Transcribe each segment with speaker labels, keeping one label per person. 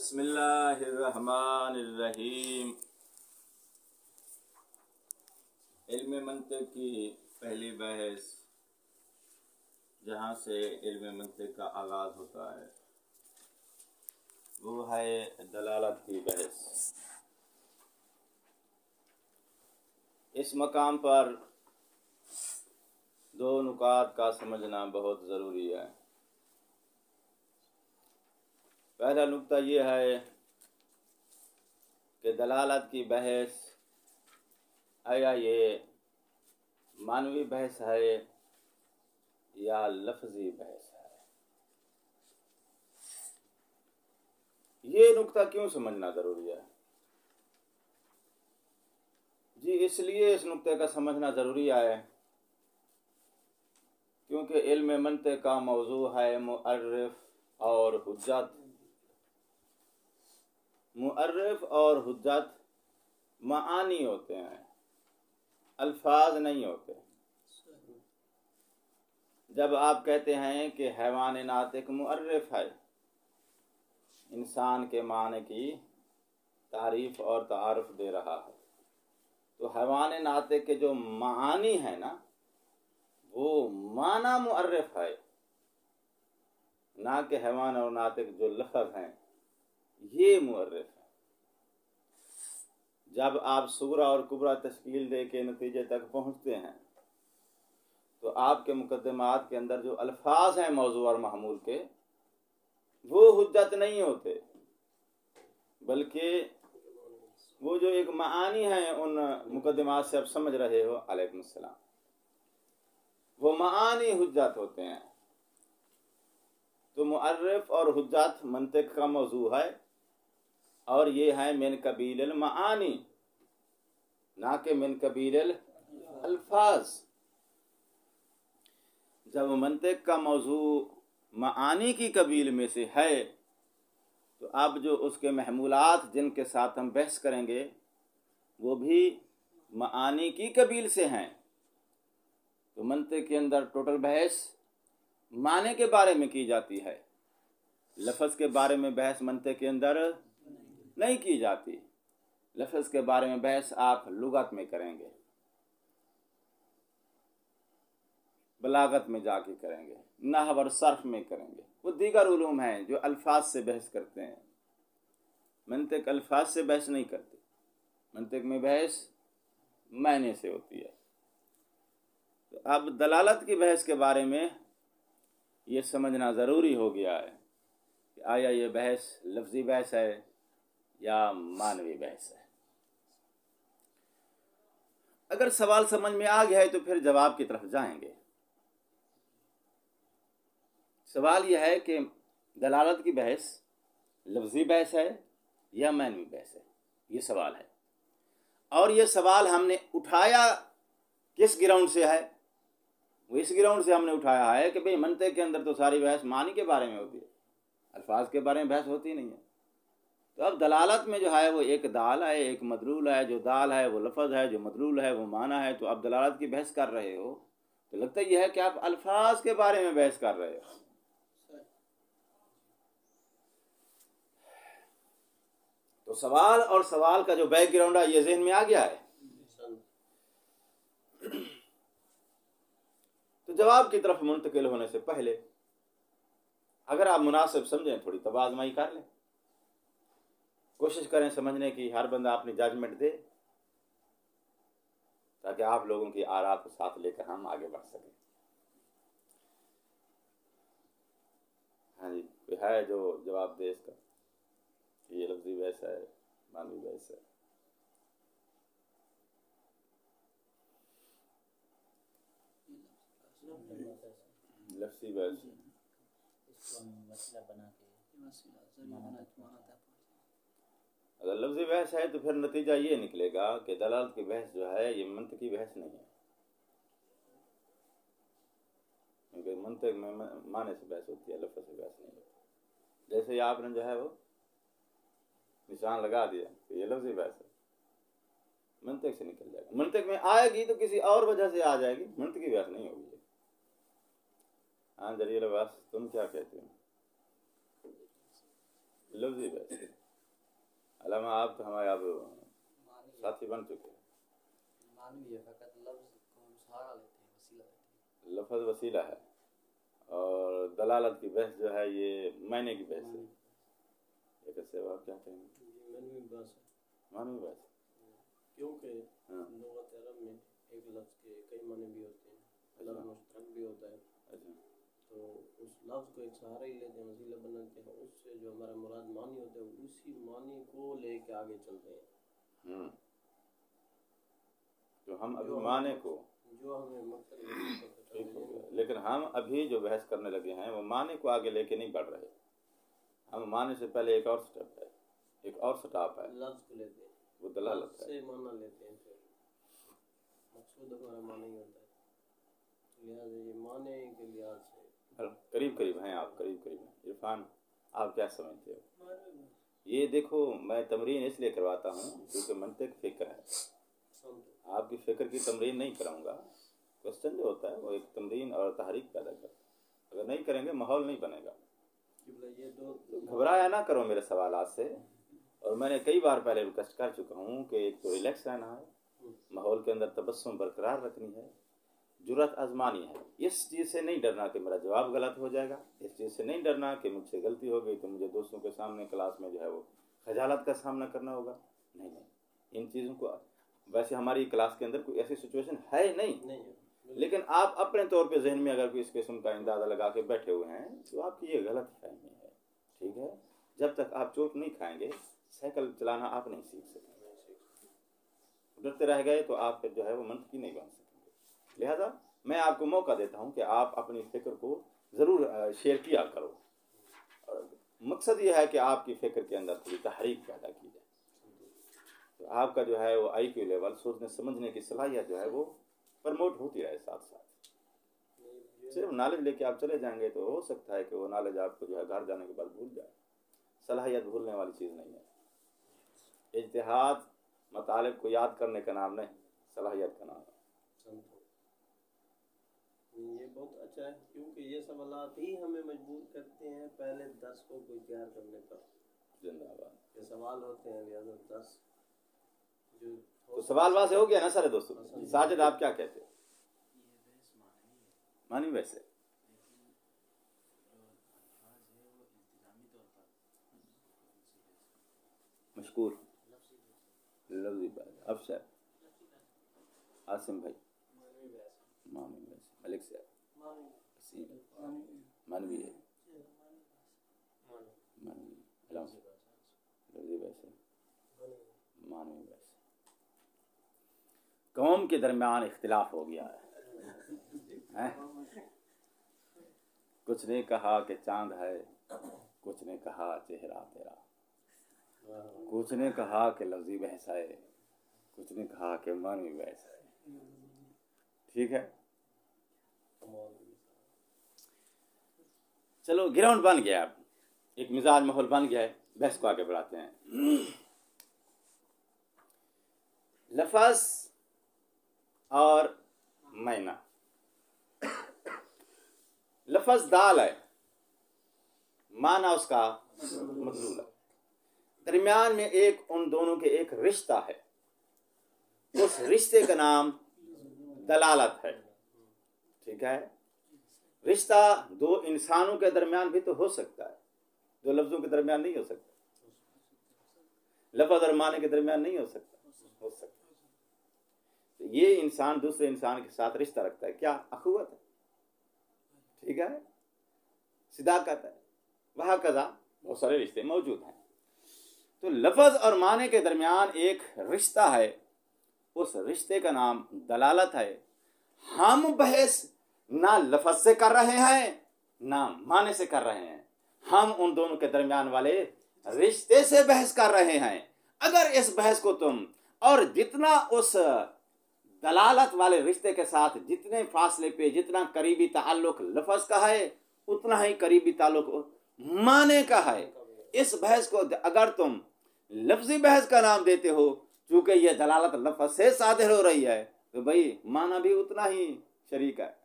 Speaker 1: बिस्मिल्लाहिर्रहमानिर्रहीम। इल्म मंतिक की पहली बहस, जहाँ से इल्म मंतिक का आगाज़ होता है, वो है दलालत की बहस। इस मकाम पर दो नुकात का समझना बहुत ज़रूरी है। पहला नुक्ता ये है कि दलालत की बहस आया ये मानवी बहस है या लफ्ज़ी बहस है। ये नुक्ता क्यों समझना ज़रूरी है? जी, इसलिए इस नुक्ते का समझना ज़रूरी है क्योंकि इल्म मंतिक का मौजू है मुअर्रिफ और हुज्जत। मुअर्रिफ और हुज्जत मानी होते हैं, अल्फाज नहीं होते। जब आप कहते हैं कि हैवान नातिक मुअर्रिफ है, इंसान के माने की तारीफ़ और तारुफ दे रहा है, तो हैवान नातिक के जो मानी है ना, वो माना मुअर्रिफ है, ना कि हैवान और नातिक जो लफ्ज़ हैं ये मुअर्रिफ है। जब आप सुगरा और कुबरा तश्कील दे के नतीजे तक पहुँचते हैं तो आपके मुकदमात के अंदर जो अल्फाज हैं मौजू और महमूल के, वो हुज्जत नहीं होते, बल्कि वो जो एक मानी है उन मुकदमात से आप समझ रहे हो, अलैकुम अस्सलाम, वो मानी हुज्जत होते हैं। तो मुअर्रिफ और हुज्जत मंतिक का मौजू है और ये है मिन कबील मानी, ना कि मिन कबील अल्फाज। जब मंतिक का मौजू मानी की कबील में से है तो अब जो उसके महमूलात जिनके साथ हम बहस करेंगे वो भी मानी की कबील से हैं। तो मंतिक के अंदर टोटल बहस माने के बारे में की जाती है, लफ्ज़ के बारे में बहस मंतिक के अंदर नहीं की जाती। लफ्ज़ के बारे में बहस आप लुगत में करेंगे, बलागत में जाके करेंगे, नहव और सर्फ में करेंगे। वो दीगर उलूम हैं जो अल्फाज से बहस करते हैं। मंतिक अल्फाज से बहस नहीं करती, मंतिक में बहस मायने से होती है। तो अब दलालत की बहस के बारे में ये समझना ज़रूरी हो गया है कि आया ये बहस लफ्ज़ी बहस है या मानवी बहस है। अगर सवाल समझ में आ गया है तो फिर जवाब की तरफ जाएंगे। सवाल यह है कि दलालत की बहस लफ्ज़ी बहस है या मानवी बहस है, ये सवाल है। और ये सवाल हमने उठाया किस ग्राउंड से है? वो इस ग्राउंड से हमने उठाया है कि भाई मंतिक के अंदर तो सारी बहस मानी के बारे में होती है, अल्फाज के बारे में बहस होती नहीं है। तो अब दलालत में जो है वो एक दाल है, एक मदलूल है। जो दाल है वो लफ्ज़ है, जो मदलूल है वो माना है। तो आप दलालत की बहस कर रहे हो तो लगता यह है कि आप अल्फाज के बारे में बहस कर रहे हो। तो सवाल और सवाल का जो बैकग्राउंड है ये ज़हन में आ गया है। तो जवाब की तरफ मुंतकिल होने से पहले अगर आप मुनासिब समझें, थोड़ी तवाज़ुन कर लें, कोशिश करें समझने की। हर बंदा अपनी जजमेंट दे ताकि आप लोगों की आरा को साथ लेकर हम आगे बढ़ सकें। हाँ जी, कोई है जो जवाब दे इसका? ये लफ्ज़ी बहस है, मानवी बहस है? लफ्ज़ी बहस है। अगर लफ्ज़ी बहस है तो फिर नतीजा ये निकलेगा कि दलालत की बहस जो है ये मंतिकी बहस नहीं है, क्योंकि मंतिक में माने से बहस होती है, लफ्ज़ से बहस नहीं होती। जैसे आपने जो है वो निशान लगा दिया कि ये लफ्ज़ी बहस है, मंतिक से निकल जाएगा। मंतिक में आएगी तो किसी और वजह से आ जाएगी, मंतिकी बहस नहीं होगी। हाँ जरील अब्बास, तुम क्या कहते हो? लफ्ज़ी बहस। अलामा आप तो हमारे आप साथी बन चुके हैं। लफ्ज़ वसीला है और दलालत की बहस जो है ये मायने की बहस है। एक ऐसे आप क्या कहेंगे? मानवी बहस।
Speaker 2: क्योंकि लुग़त अरब में एक लफ्ज़ के कई माने भी होते हैं, लफ्ज़ मुश्तरक भी होता है।
Speaker 1: अच्छा,
Speaker 2: तो उस लफ्ज़ को एक सहारा ही लेते हैं, वसीला बनाते हैं, उससे जो हमारा मुराद मानी होता है उसी मानी को लेके आगे चलते हैं।
Speaker 1: तो हम अभी माने को
Speaker 2: जो हमें मकसद,
Speaker 1: लेकिन हम अभी जो बहस करने लगे हैं वो माने को आगे लेके नहीं बढ़ रहे। हम माने से पहले एक और स्टेप है, एक और स्टॉप है,
Speaker 2: लफ्ज़ को लेते हैं,
Speaker 1: वो दलालत है,
Speaker 2: से माना लेते हैं, फिर मकसूद हमारा माना ही होता है। लिहाजा ये माने के लिहाज से
Speaker 1: करीब करीब हैं आप, करीब करीब हैं। इरफान, आप क्या समझते हो? ये देखो, मैं तमरीन इसलिए करवाता हूँ क्योंकि मंतिक फिक्र है। आपकी फिक्र की तमरीन नहीं कराऊंगा। क्वेश्चन जो होता है वो एक तमरीन और तहरीक पैदा करता है। अगर नहीं करेंगे माहौल नहीं बनेगा। तो घबराया ना करो मेरे सवालात से। और मैंने कई बार पहले रिक्वेस्ट कर चुका हूँ कि एक तो रिलैक्स रहना है, माहौल के अंदर तबस्सुम बरकरार रखनी है, जुर्रत आजमानी है। इस चीज़ से नहीं डरना कि मेरा जवाब गलत हो जाएगा, इस चीज़ से नहीं डरना कि मुझसे गलती हो गई तो मुझे दोस्तों के सामने क्लास में जो है वो खजालत का सामना करना होगा। नहीं नहीं, इन चीज़ों को वैसे हमारी क्लास के अंदर कोई ऐसी सिचुएशन है नहीं, लेकिन आप अपने तौर पे जहन में अगर कोई इस किस्म का अंदाज़ा लगा के बैठे हुए हैं तो आपकी ये गलत फहमी है। ठीक है, जब तक आप चोट नहीं खाएंगे साइकिल चलाना आप नहीं सीख सकेंगे। डरते रह गए तो आप फिर जो है वो मंतकी नहीं बन सकेंगे। लिहाजा मैं आपको मौका देता हूँ कि आप अपनी फिक्र को ज़रूर शेयर किया करो। मकसद ये है कि आपकी फिक्र के अंदर थोड़ी तहरीक पैदा की जाए, तो आपका जो है वो IQ लेवल, सोचने समझने की सलाहियत जो है वो प्रमोट होती रहे। साथ साथ सिर्फ नॉलेज लेके आप चले जाएंगे तो हो सकता है कि वो नॉलेज आपको जो है घर जाने के बाद भूल जाए। सलाहियत भूलने वाली चीज़ नहीं है। इज्तिहाद मतालिब को याद करने का नाम नहीं, सलाहियत का नाम है।
Speaker 2: ये बहुत अच्छा है क्योंकि ये सवालात ही हमें मजबूर करते हैं पहले 10 को कोई तैयार करने पर।
Speaker 1: जिंदाबाद।
Speaker 2: ये सवाल होते हैं, लिहाजा 10 जो
Speaker 1: तो सवाल वहाँ से हो गया ना सारे दोस्तों। साजिद, आप क्या कहते हो? मानी वैसे मशकूर लफ्ज़ी बात। अफसर, आसिम भाई, मानी वैसे, मलिक साहब, मानवी है, मानवी लफ्ज़ी वैसे, मानवी वैसे। कौम के दरमियान इख्तिलाफ हो गया है? कुछ ने कहा कि चांद है, कुछ ने कहा चेहरा तेरा, कुछ ने कहा कि लफ्ज़ी बहस है, कुछ ने कहा कि मानवी बहस है। ठीक है, चलो ग्राउंड बन गया, अब एक मिजाज माहौल बन गया है, बहस को आगे बढ़ाते हैं। लफ्ज़ और मैना। लफ्ज़ दाल है, माना उसका मदलूल है। दरमियान में एक उन दोनों के एक रिश्ता है, उस रिश्ते का नाम दलालत है। ठीक है, रिश्ता दो इंसानों के दरमियान भी तो हो सकता है, दो लफ्ज़ों के दरमियान नहीं हो सकता। लफ्ज़ और माने के दरमियान नहीं हो सकता, हो सकता। तो ये इंसान दूसरे इंसान के साथ रिश्ता रखता है, क्या अखुवत है, ठीक है, सिदाकत है, वह कज़ा बहुत सारे रिश्ते मौजूद हैं। तो लफ्ज़ और माने के दरमियान एक रिश्ता है, उस रिश्ते का नाम दलालत है। हम बहस ना लफ्ज़ से कर रहे हैं ना माने से कर रहे हैं, हम उन दोनों के दरमियान वाले रिश्ते से बहस कर रहे हैं। अगर इस बहस को तुम और जितना उस दलालत वाले रिश्ते के साथ जितने फासले पे जितना करीबी ताल्लुक लफ्ज़ का है, उतना ही करीबी ताल्लुक माने का है। इस बहस को अगर तुम लफ्ज़ी बहस का नाम देते हो, चूँकि यह दलालत लफ्ज़ से सादिर हो रही है, तो भाई माना भी उतना ही शरीक है।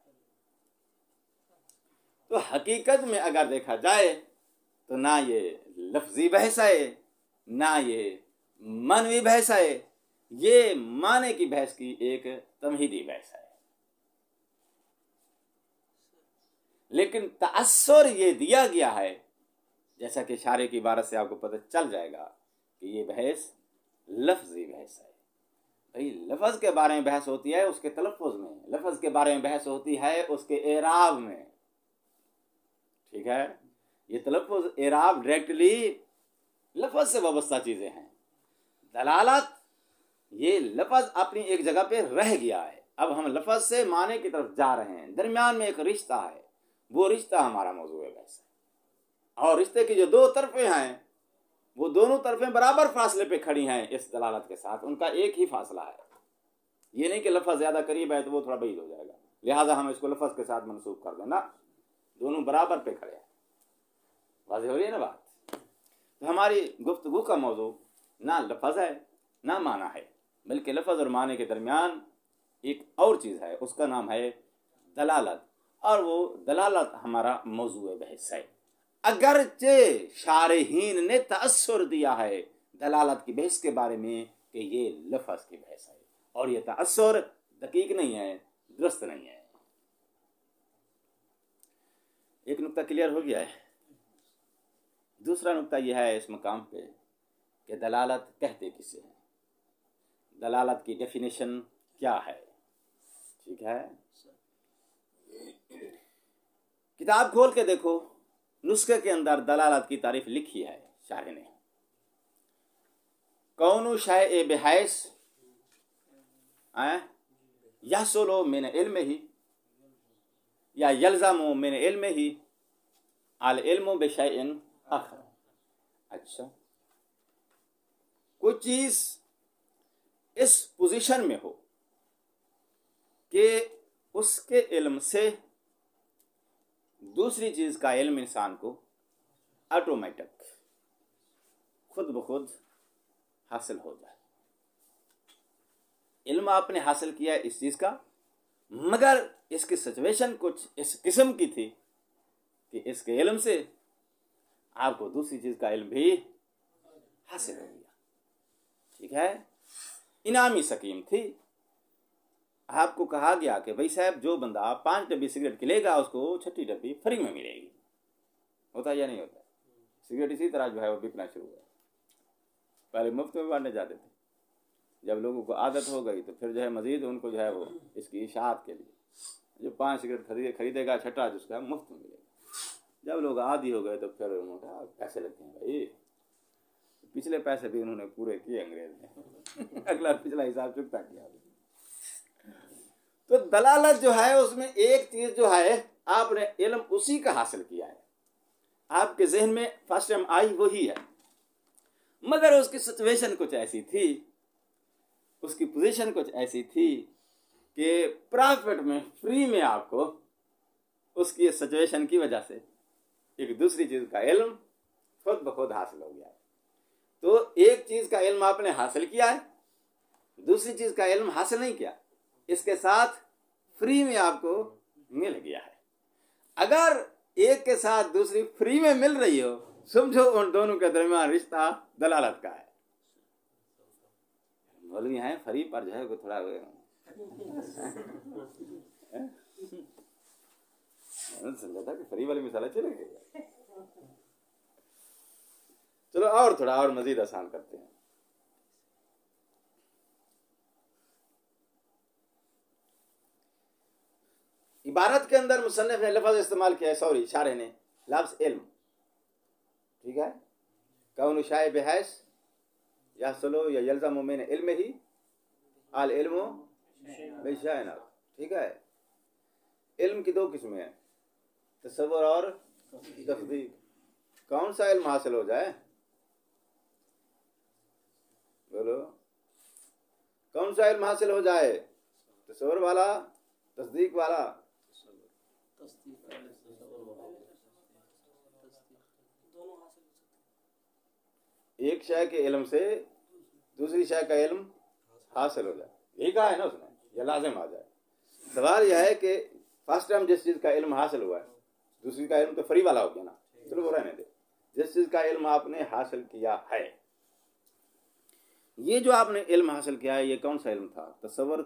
Speaker 1: तो हकीकत में अगर देखा जाए तो ना ये लफ्जी बहस है, ना ये मनवी बहस है, ये माने की बहस की एक तमहीदी बहस है। लेकिन तासुर ये दिया गया है, जैसा कि इशारे की इबारत से आपको पता चल जाएगा कि ये बहस लफ्जी बहस है। भाई लफ्ज़ के बारे में बहस होती है उसके तलफ़ुज़ में, लफ्ज़ के बारे में बहस होती है उसके एराब में। ठीक है, ये तलफ़ुज़ एराब डायरेक्टली लफ्ज़ से वाबस्ता चीज़ें हैं। दलालत ये लफ्ज़ अपनी एक जगह पे रह गया है, अब हम लफ्ज़ से माने की तरफ जा रहे हैं, दरमियान में एक रिश्ता है, वो रिश्ता हमारा मौजू है बहस है। और रिश्ते की जो दो तरफें हैं वो दोनों तरफें बराबर फासले पे खड़ी हैं इस दलालत के साथ, उनका एक ही फासला है। ये नहीं कि लफ्ज़ ज़्यादा करीब है तो वो थोड़ा बैद हो जाएगा, लिहाजा हम इसको लफ्ज़ के साथ मनसूब कर देना, दोनों बराबर पे खड़े हैं। वाज़ेह हो रही है ना बात। तो हमारी गुफ्तगू का मौजू ना लफ्ज़ है ना माना है, बल्कि लफ्ज़ और माने के दरमियान एक और चीज़ है, उसका नाम है दलालत, और वो दलालत हमारा मौजू बहस है। अगरचे शारहीन ने तासुर दिया है दलालत की बहस के बारे में कि ये लफ्ज़ की बहस है, और ये तासुर दकीक नहीं है, दुरुस्त नहीं है। एक नुक्ता क्लियर हो गया है। दूसरा नुक्ता यह है इस मकाम पे कि दलालत कहते किसे हैं, दलालत की डेफिनेशन क्या है। ठीक है, किताब खोल के देखो, नुस्खे के अंदर दलालत की तारीफ लिखी है शाह ने। कौनु शय बेहैस यहसुलु मिन इल्म ही या यल्ज़मु मिन इल्म ही अल इल्मु बिशैइन आखर। अच्छा, कोई चीज इस पोजीशन में हो कि उसके इल्म से दूसरी चीज का इल्म इंसान को ऑटोमेटिक खुद ब खुद हासिल हो जाए। इल्म आपने हासिल किया इस चीज का, मगर इसकी सिचुएशन कुछ इस किस्म की थी कि इसके इल्म से आपको दूसरी चीज का इल्म भी हासिल हो गया। ठीक है, इनामी स्कीम थी। आपको कहा गया कि भाई साहब जो बंदा 5 डब्बी सिगरेट की लेगा उसको 6ठी डब्बी फ्री में मिलेगी। होता या नहीं होता? सिगरेट इसी तरह जो है वो बिकना शुरू हुआ। पहले मुफ्त में बांटने जाते थे, जब लोगों को आदत हो गई तो फिर जो है मजीद उनको जो है वो इसकी इशाअत के लिए जो 5 सिगरेट खरीदेगा 6ठा जिसका मुफ्त में मिलेगा। जब लोग आदी हो गए तो फिर उन्होंने पैसे लगते हैं भाई, पिछले पैसे भी उन्होंने पूरे किए अंग्रेज ने अगला पिछला हिसाब चुकता किया। तो दलालत जो है उसमें एक चीज जो है आपने इल्म उसी का हासिल किया है, आपके जहन में फर्स्ट टाइम आई वही है, मगर उसकी सिचुएशन कुछ ऐसी थी, उसकी पोजीशन कुछ ऐसी थी कि प्रॉफिट में फ्री में आपको उसकी सिचुएशन की वजह से एक दूसरी चीज का इल्म खुद ब खुद हासिल हो गया है। तो एक चीज का इल्म आपने हासिल किया है, दूसरी चीज का इल्म हासिल नहीं किया, इसके साथ फ्री में आपको मिल गया है। अगर एक के साथ दूसरी फ्री में मिल रही हो, समझो उन दोनों के दरमियान रिश्ता दलालत का है। मौलवी हैं फ्री पर जो है को थोड़ा समझा था कि फ्री वाली मिसाल अच्छी लगेगी। चलो और थोड़ा और मजीद आसान करते हैं। इबारत के अंदर मुसन्निफ ने लफ्ज़ इस्तेमाल किया है, सॉरी शारे ने, लफ्ज़ इल्म। ठीक है, कौन शाय बेहैस या सलो या यल्ज़मु मिन इल्म ही अल इल्मु बिशैइन। ठीक है, इल्म की दो किस्में हैं, तसव्वुर और तस्दीक। कौन सा इल्म हासिल हो जाए, बोलो कौन सा इल्म हासिल हो जाए, तसव्वुर वाला तस्दीक वाला? एक शय के इल्म से दूसरी शय का इल्म हासिल हो जाए, यही कहा है ना उसने, यह लाजिम आ जाए। सवाल यह है कि फर्स्ट टाइम जिस चीज़ का इल्म हासिल हुआ है दूसरी का इल्म तो फ्री वाला हो गया ना, चलो वो रहने दे। जिस चीज का इल्म आपने हासिल किया है, ये जो आपने इल्म हासिल किया है, ये कौन सा इल्म था? तसव्वुर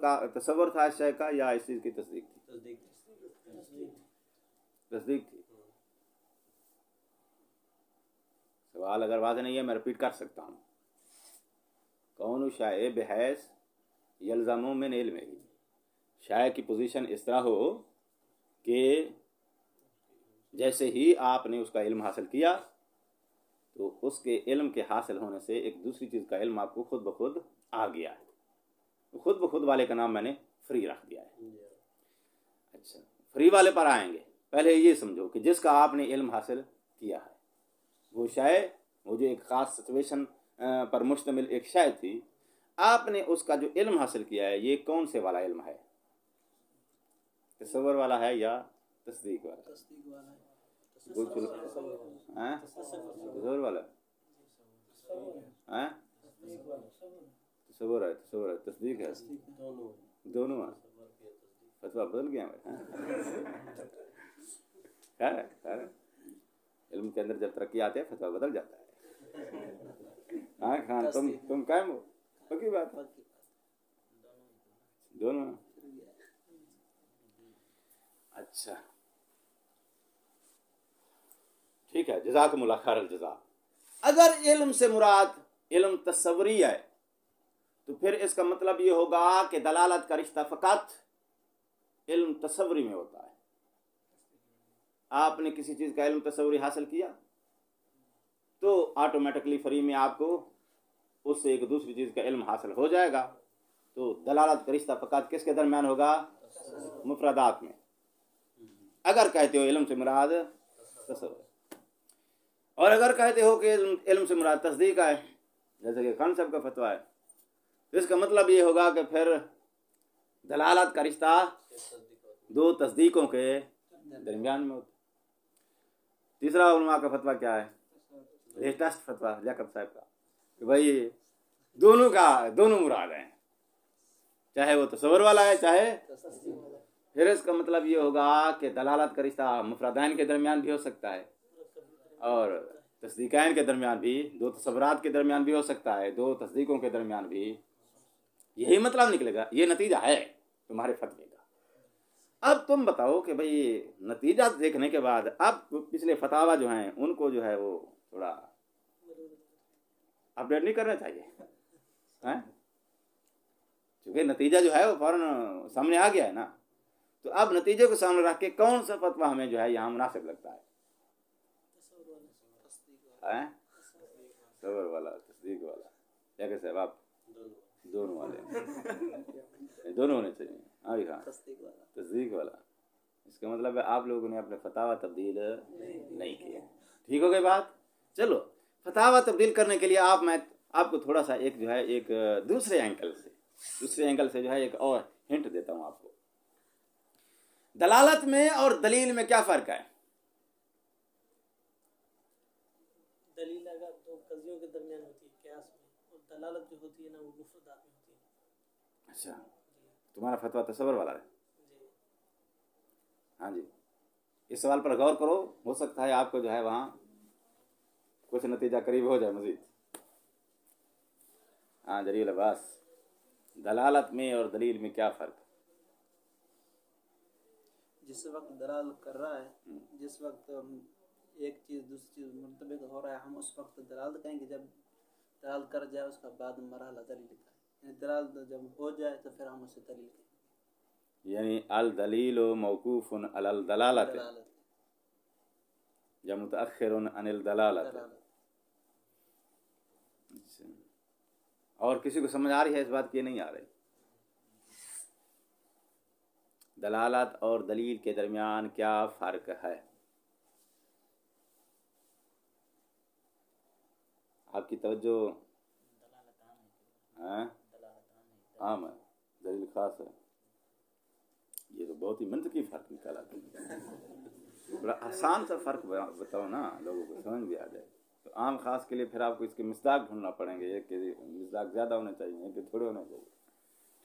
Speaker 1: था इस शय का, या इस चीज की तस्दीक थी? तस्दीक थी। सवाल अगर वाज़ेह नहीं है मैं रिपीट कर सकता हूँ। कौन शाय बहैस यल्ज़मु मिन इल्मिही, शाय की पोजीशन इस तरह हो कि जैसे ही आपने उसका इल्म हासिल किया तो उसके इल्म के हासिल होने से एक दूसरी चीज़ का इल्म आपको खुद ब खुद आ गया है। तो खुद ब खुद वाले का नाम मैंने फ्री रख दिया है। अच्छा, फ्री वाले पर आएंगे। पहले ये समझो कि जिसका आपने इल्म हासिल किया है वो शायद वो जो एक ख़ास सिचुएशन पर मुश्तमिल एक शायद थी, आपने उसका जो इल्म हासिल किया है ये कौन से वाला इल्म है? तसव्वुर वाला है या तस्दीक वाला? बिल्कुल तसव्वुर वाला है। तसव्वुर है, तसव्वुर है, तस्दीक है, दोनों है। फतवा बदल गया है। इल्म के अंदर जब तरक्की आती है फतवा बदल जाता है। हाँ खान, तुम कायम हो, पक्की बात है, दोनों है। अच्छा ठीक है, जज़ाकुमुल्लाह खैरल जज़ा। अगर इल्म से मुराद इल्म तस्वरी है तो फिर इसका मतलब ये होगा कि दलालत का रिश्ता फ़कत इल्म तस्वरी में होता है। आपने किसी चीज़ का इल्म तस्वरी हासिल किया तो ऑटोमेटिकली फ्री में आपको उससे एक दूसरी चीज़ का इल्म हासिल हो जाएगा। तो दलालत का रिश्ता फ़कत किसके दरमियान होगा? मुफरदात में। अगर कहते हो इल्म से मुराद तस्वुर, और अगर कहते हो कि इल्म से मुराद तस्दीक है, जैसे कि खान साहब का फतवा है, तो इसका मतलब ये होगा कि फिर दलालत का रिश्ता दो तस्दीकों के दरमियान में होता। तीसरा उलमा का फतवा क्या है? लेटेस्ट फतवा याकूब साहब का, कि भाई दोनों मुराद हैं, चाहे वो तस्वुर वाला है चाहे। फिर इसका मतलब ये होगा कि दलालत का रिश्ता मुफरदैन के दरमियान भी हो सकता है और तस्दीकाइन के दरमियान भी, दो तस्वुरात के दरमियान भी हो सकता है, दो तस्दीकों के दरमियान भी। यही मतलब निकलेगा, ये नतीजा है तुम्हारे फतवे का। अब तुम बताओ कि भाई नतीजा देखने के बाद अब पिछले फतावा जो हैं उनको जो है वो थोड़ा अपडेट नहीं करना चाहिए हैं? क्योंकि नतीजा जो है वो फौरन सामने आ गया है ना। तो अब नतीजे को सामने रख के कौन सा फतवा हमें जो है यहाँ मुनासिब लगता है? तस्वुर वाला, तस्दीक वाला, क्या कहते हैं आप? दोनों वाले दोनों होने चाहिए। हाँ तस्दीक वाला। इसका मतलब है आप लोगों ने अपने फतावा तब्दील नहीं किया। ठीक हो गई बात? चलो, फतावा तब्दील करने के लिए मैं आपको थोड़ा सा एक जो है एक दूसरे एंगल से जो है एक और हिंट देता हूँ आपको। दलालत में और दलील में क्या फ़र्क है?
Speaker 3: दलील अगर दो कज़ियों के दरमियान होती है क़यास में, और दलालत जो होती है ना वो मुफ़रदात में होती है।
Speaker 1: अच्छा, तुम्हारा फतवा तस्वुर वाला है? हाँ जी, इस सवाल पर गौर करो, हो सकता है आपको जो है वहाँ कुछ नतीजा करीब हो जाए मज़ीद। हाँ जरील अब्बास, दलालत में और दलील में क्या फ़र्क?
Speaker 4: जिस वक्त दलाल कर रहा है, जिस वक्त एक चीज़ दूसरी चीज़ मुंतबिक हो रहा है, हम उस वक्त दलाल कहेंगे। जब दलाल कर जाए उसका बाद मरहला दलील का है। दलाल जब हो जाए तो फिर हम उसे दलील कहेंगे।
Speaker 1: यानी अल दलील मौकूफ़ुन अलल दलालत या मुतअख्खिरुन अनिल दलालत। और किसी को समझ आ रही है इस बात की? नहीं आ रही? दलालत और दलील के दरमियान क्या फ़र्क है? आपकी तवज्जो आम है, दलील खास है। ये तो बहुत ही मंतकी फ़र्क निकाला तुमने। बड़ा आसान सा फ़र्क बताओ ना, लोगों को समझ भी आ जाए। तो आम खास के लिए फिर आपको इसके मिस्दाक ढूंढना पड़ेंगे। एक के मिस्दाक ज़्यादा होने चाहिए, एक के थोड़े होने चाहिए।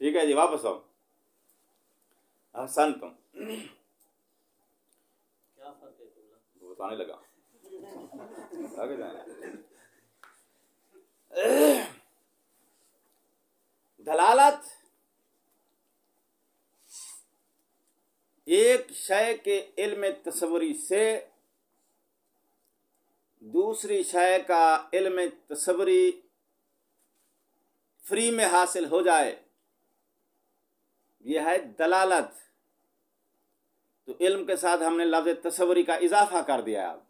Speaker 1: ठीक है जी, वापस आओ। आसान तुम
Speaker 2: क्या फर्क है?
Speaker 1: बताने लगा। आगे जाए। दलालत एक शय के इल्म तसव्वुरी से दूसरी शय का इल्म तसव्वुरी फ्री में हासिल हो जाए, यह है दलालत। तो इल्म के साथ हमने लफ्ज़ तसव्वुरी का इजाफा कर दिया अब,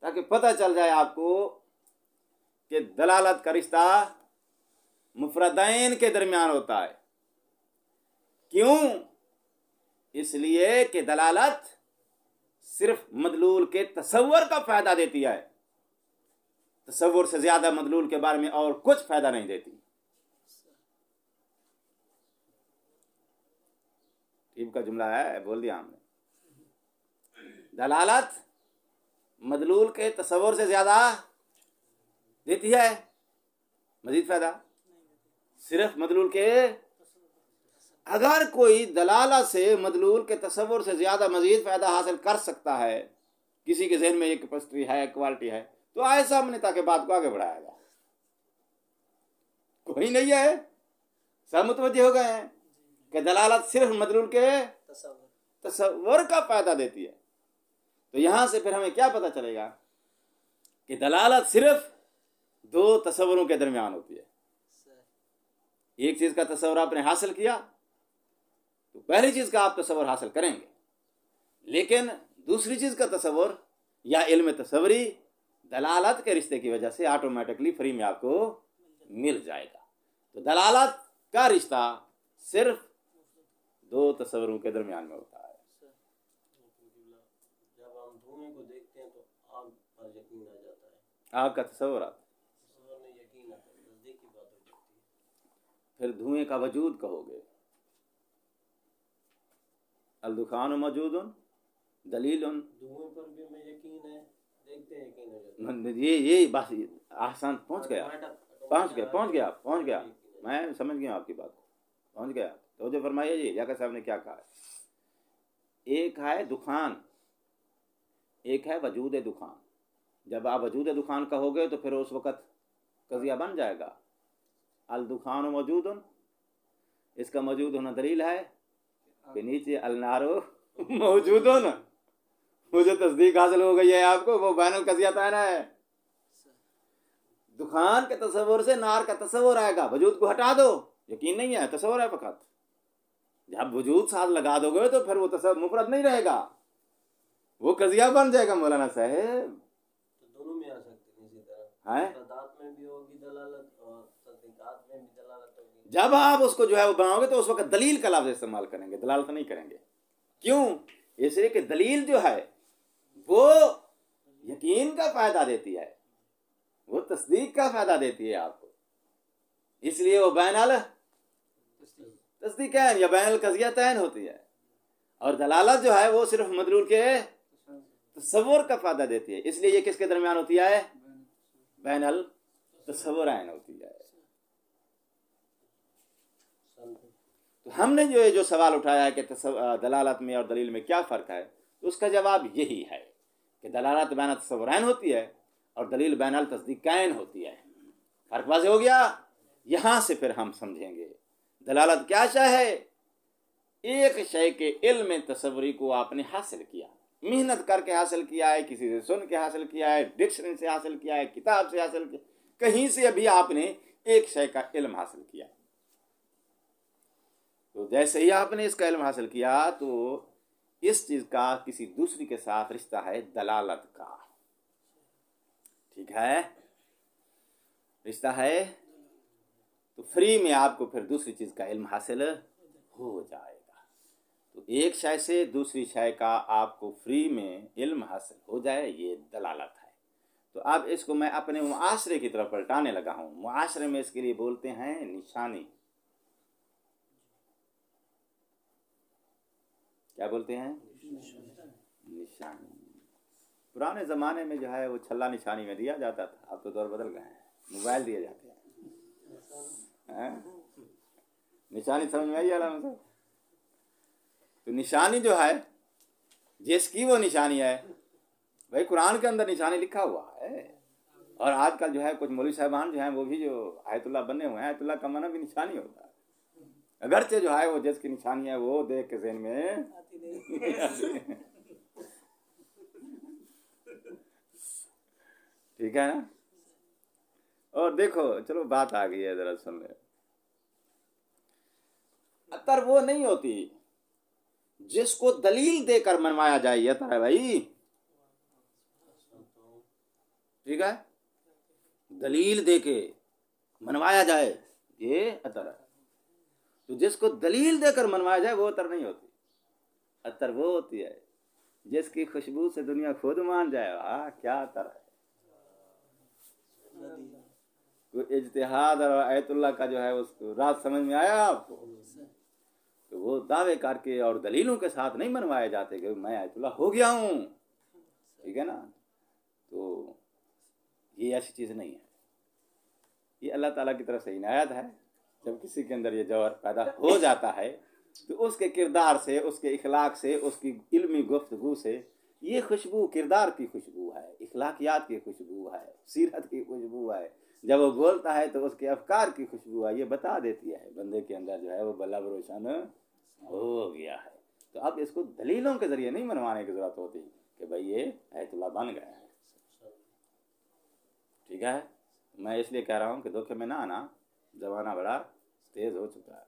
Speaker 1: ताकि पता चल जाए आपको कि दलालत का रिश्ता मुफरदैन के दरमियान होता है। क्यों? इसलिए कि दलालत सिर्फ मदलूल के तसव्वुर का फायदा देती है, तसव्वुर से ज्यादा मदलूल के बारे में और कुछ फायदा नहीं देती। ठीक का जुमला है, बोल दिया हमने। दलालत मदलूल के तसव्वुर से ज्यादा देती है, मजीद फायदा सिर्फ मदलूल के। अगर कोई दलालत से मदलूल के तसव्वुर से ज्यादा मजीद फायदा हासिल कर सकता है, किसी के जहन में एक कैपेसिटी है, क्वालिटी है, तो आए सामने ताकि बात को आगे बढ़ाएगा। कोई नहीं है, सब मुतवज्जे हो गए हैं कि दलालत सिर्फ मदलूल के तसव्वुर का फायदा देती है। तो यहां से फिर हमें क्या पता चलेगा कि दलालत सिर्फ दो तसव्वुरों के दरमियान होती है। एक चीज का तसव्वुर आपने हासिल किया तो पहली चीज का आप तसव्वुर हासिल करेंगे, लेकिन दूसरी चीज का तसव्वुर या इल्म तसव्वुरी दलालत के रिश्ते की वजह से ऑटोमेटिकली फ्री में आपको मिल जाएगा। तो दलालत का रिश्ता सिर्फ दो तसव्वुरों के दरमियान में होता है।
Speaker 2: जब हम धुएं को देखते हैं तो आग पर यकीन आ जाता है,
Speaker 1: आग का तसव्वुर आता है,
Speaker 2: तसव्वुर में यकीन आता है, नजदीक की बात हो जाती है।
Speaker 1: फिर धुएं का वजूद कहोगे। अल-दुखानु मौजूदुन दलीलुन,
Speaker 2: धुएं पर भी हमें यकीन है, देखते हैं यकीन हो जाता है।
Speaker 1: ये बस आसान पहुंच गया। मैं समझ गया आपकी बात को, पहुंच गया। तो जो फरमाइए जी, याका साहब ने क्या कहा है, एक है दुखान, एक है वजूद दुखान। जब आप वजूद दुखान कहोगे तो फिर उस वक़्त कज़िया बन जाएगा। अल दुखान मौजूदुन, इसका मौजूद होना दलील है कि नीचे अलनारो मौजूदुन, मुझे तस्दीक हासिल हो गई है आपको, वो बैनुल कज़िया ताना है। दुखान के तसव्वुर से नार का तसव्वुर आएगा, वजूद को हटा दो, यकीन नहीं है, तसव्वुर है फ़कत। जब वजूद साथ लगा दोगे तो फिर वो तसव्वुर मुफरद नहीं रहेगा, वो कज़िया बन जाएगा। मौलाना साहब
Speaker 2: तो दोनों में आ सकते हैं, इसी तरह
Speaker 1: है,
Speaker 2: मुफरदात में भी होगी दलालत और तस्दीकात में भी दलालत होगी।
Speaker 1: जब आप उसको जो है वो बनाओगे तो उस वक्त दलील का लफ्ज़ इस्तेमाल करेंगे, दलालत नहीं करेंगे। क्यों? इसलिए कि दलील जो है वो यकीन का फायदा देती है, वो तस्दीक का फायदा देती है आपको, इसलिए वो बैनल तस्दीकैन या बैनल कज़ियतैन होती है। और दलालत जो है वो सिर्फ मदलूल के तसव्वुर का फायदा देती है, इसलिए ये किसके दरमियान होती है? बैनल तसव्वुरैन होती है। तो हमने जो सवाल उठाया है कि दलालत में और दलील में क्या फ़र्क है, तो उसका जवाब यही है कि दलालत बैनल तसव्वुरैन होती है और दलील बैनल तस्दीकैन होती है। फ़र्क वाज़ेह हो गया? यहाँ से फिर हम समझेंगे दलालत क्या शय है। एक शय के इल्म तसव्वुरी को आपने हासिल किया, मेहनत करके हासिल किया है, किसी से सुन के हासिल किया है, डिक्शनरी से हासिल किया है, किताब से हासिल किया, कहीं से अभी आपने एक शय का इल्म हासिल किया। तो जैसे ही आपने इसका इल्म हासिल किया तो इस चीज़ का किसी दूसरी के साथ रिश्ता है दलालत का। ठीक है, रिश्ता है, तो फ्री में आपको फिर दूसरी चीज़ का इल्म हासिल हो जाएगा। तो एक शय से दूसरी शय का आपको फ्री में इल्म हासिल हो जाए, ये दलालत है। तो अब इसको मैं अपने मुआशरे की तरफ पलटाने लगा हूँ। मुआशरे में इसके लिए बोलते हैं निशानी। क्या बोलते हैं? निशानी। पुराने ज़माने में जो है वो छल्ला निशानी में दिया जाता था, अब तो दौर बदल गए हैं, मोबाइल दिए जाते हैं। निशानी समझ में आई आराम से? तो निशानी जो है, जिसकी वो निशानी है भाई कुरान के अंदर निशानी लिखा हुआ है। और आजकल जो है कुछ मौलवी साहबान जो हैं वो भी जो आयतुल्लाह बने हुए हैं, आयतुल्लाह का माना भी निशानी होता है, अगरचे जो है वो जिसकी निशानी है वो देख के ज़हन में
Speaker 3: आती नहीं।
Speaker 1: ठीक है ना। और देखो चलो बात आ गई है, जरा सुन ले। अतर वो नहीं होती जिसको दलील देकर मनवाया जाए, ये अतर है भाई। ठीक है, दलील देके मनवाया जाए ये अतर है। तो जिसको दलील देकर मनवाया जाए वो अतर नहीं होती। अतर वो होती है जिसकी खुशबू से दुनिया खुद मान जाए, वाह क्या अतर है। कोई इज्तिहाद और आयतुल्लाह का जो है उसको राज समझ में आया आपको, तो वो दावे करके और दलीलों के साथ नहीं मनवाए जाते कि मैं आयतुल्लाह हो गया हूँ। ठीक है ना। तो ये ऐसी चीज़ नहीं है, ये अल्लाह ताला की तरफ से इनायत है। जब किसी के अंदर ये जौहर पैदा हो जाता है तो उसके किरदार से, उसके इखलाक से, उसकी इल्मी गुफ्तगू से ये खुशबू किरदार की खुशबू है, इखलाकियात की खुशबू है, सीरत की खुशबू है। जब वो बोलता है तो उसके अफकार की खुशबू है, ये बता देती है बंदे के अंदर जो है वो बल्ला रोशन हो गया है। तो अब इसको दलीलों के ज़रिए नहीं मनवाने की ज़रूरत होती कि भाई ये आयतुल्लाह बन गया है। ठीक है, मैं इसलिए कह रहा हूँ कि धोखे में ना आना, ज़माना बड़ा तेज़ हो चुका है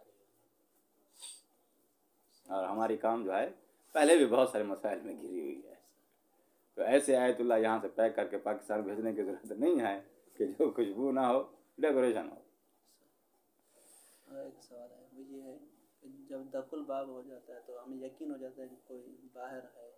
Speaker 1: और हमारी काम जो है पहले भी बहुत सारे मसाइल में घिरी हुई है। तो ऐसे आयतुल्लाह यहाँ से पैक करके पाकिस्तान भेजने की ज़रूरत नहीं है कि जो खुशबू ना हो, डेकोरेशन हो।
Speaker 4: और एक सवाल है वो ये है कि जब दखुल बाब हो जाता है तो हमें यकीन हो जाता है कि कोई बाहर है,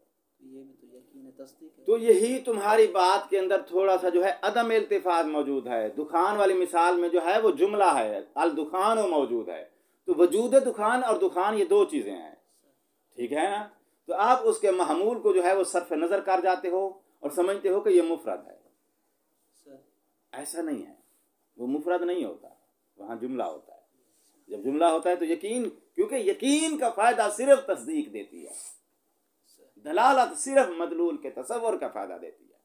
Speaker 4: तो ये भी तो यकीन है, तस्दीक है।
Speaker 1: तो यही तुम्हारी बात के अंदर थोड़ा सा जो है अदम इल्तिफात मौजूद है। दुखान वाली मिसाल में जो है वो जुमला है अल दुखान वो मौजूद है, तो वजूद दुखान और दुखान ये दो चीज़ें हैं। ठीक है ना। तो आप उसके महमूल को जो है वो सरफ नज़र कर जाते हो और समझते हो कि ये मुफरद है। ऐसा नहीं है, वो मुफरद नहीं होता, वहाँ जुमला होता है। जब जुमला होता है तो यकीन, क्योंकि यकीन का फ़ायदा सिर्फ तस्दीक देती है, दलालत सिर्फ मदलूल के तसव्वुर का फ़ायदा देती है।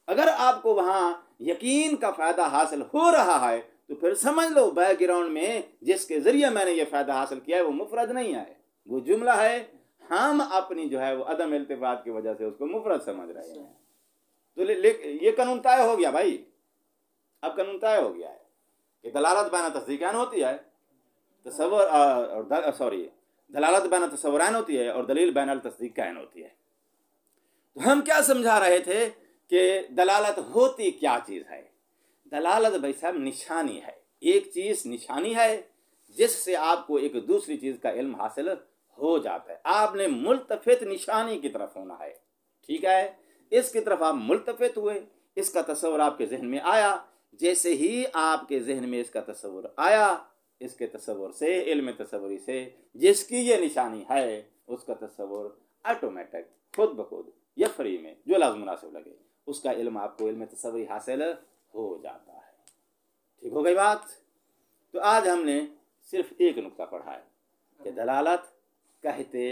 Speaker 1: अगर आपको वहाँ यकीन का फ़ायदा हासिल हो रहा है तो फिर समझ लो बैकग्राउंड में जिसके ज़रिए मैंने ये फ़ायदा हासिल किया है वो मुफरद नहीं है, वो जुमला है। हम अपनी जो है वो अदम इल्तिफात की वजह से उसको मुफरद समझ रहे हैं। तो ये कानून तय हो गया भाई, अब कानून तय हो गया है कि दलालत बैन तस्दीकान होती है, तसव्वुर और सॉरी दलालत बैन तसव्वुरान होती है और दलील बैन तस्दीकान होती है। तो हम क्या समझा रहे थे कि दलालत होती क्या चीज़ है। दलालत भाई साहब निशानी है, एक चीज़ निशानी है जिससे आपको एक दूसरी चीज़ का इल्म हासिल हो जाता है। आपने मुल्तफित निशानी की तरफ होना है। ठीक है, इसकी तरफ आप मुल्तफित हुए, इसका तस्वुर आपके जहन में आया। जैसे ही आपके जहन में इसका तस्वुर आया, इसके तस्वुर से, इल्म तस्वुरी से जिसकी ये निशानी है उसका तस्वुर ऑटोमेटिक खुद ब खुद या फ्री में जो लफ्ज़ मुनासिब लगे उसका इल्म आपको इल्म तस्वुरी हासिल हो जाता है। ठीक हो गई बात। तो आज हमने सिर्फ एक नुक्ता पढ़ा है कि दलालत कहते